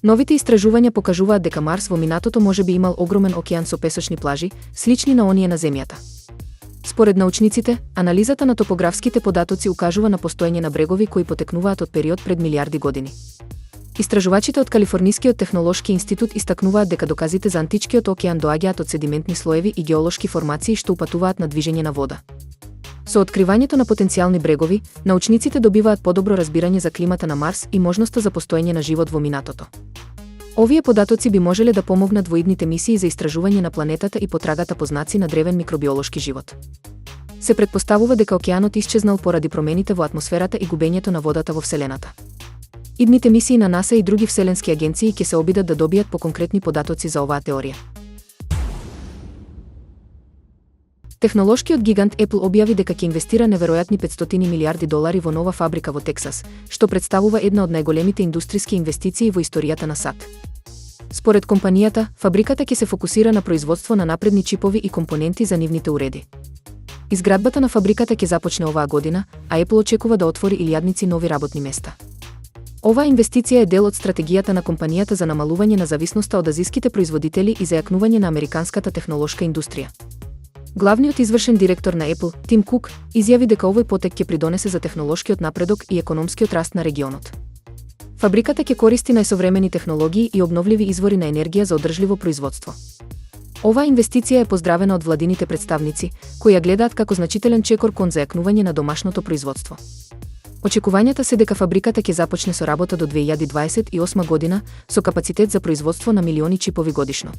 Новите истражувања покажуваат дека Марс во минатото можеби имал огромен океан со песочни плажи, слични на оние на Земјата. Според научниците, анализата на топографските податоци укажува на постоење на брегови кои потекнуваат од период пред милиарди години. Истражувачите од Калифорнискиот технолошки институт истакнуваат дека доказите за античкиот океан доаѓаат од седиментни слоеви и геолошки формации што упатуваат на движење на вода. Со откривањето на потенцијални брегови, научниците добиваат подобро разбирање за климата на Марс и можноста за постоење на живот во минатото. Овие податоци би можеле да помогнат во идните мисии за истражување на планетата и потрагата по знаци на древен микробиолошки живот. Се претпоставува дека океанот исчезнал поради промените во атмосферата и губењето на водата во Вселената. Идните мисии на НАСА и други вселенски агенции ќе се обидат да добијат по конкретни податоци за оваа теорија. Технолошкиот гигант Apple објави дека ќе инвестира неверојатни $500 милиарди во нова фабрика во Тексас, што представува една од најголемите индустријски инвестиции во историјата на САД. Според компанијата, фабриката ќе се фокусира на производство на напредни чипови и компоненти за нивните уреди. Изградбата на фабриката ќе започне оваа година, а Apple очекува да отвори илјадници нови работни места. Оваа инвестиција е дел од стратегијата на компанијата за намалување на зависноста од азиските производители и зајакнување на американската технолошка индустрија. Главниот извршен директор на Apple, Тим Кук, изјави дека овој потек ќе придонесе за технолошкиот напредок и економскиот раст на регионот. Фабриката ќе користи најсовремени технологии и обновливи извори на енергија за одржливо производство. Оваа инвестиција е поздравена од владините представници, кои ја гледаат како значителен чекор кон зајакнување на домашното производство. Очекувањата се дека фабриката ќе започне со работа до 2028 година со капацитет за производство на милиони чипови годишно.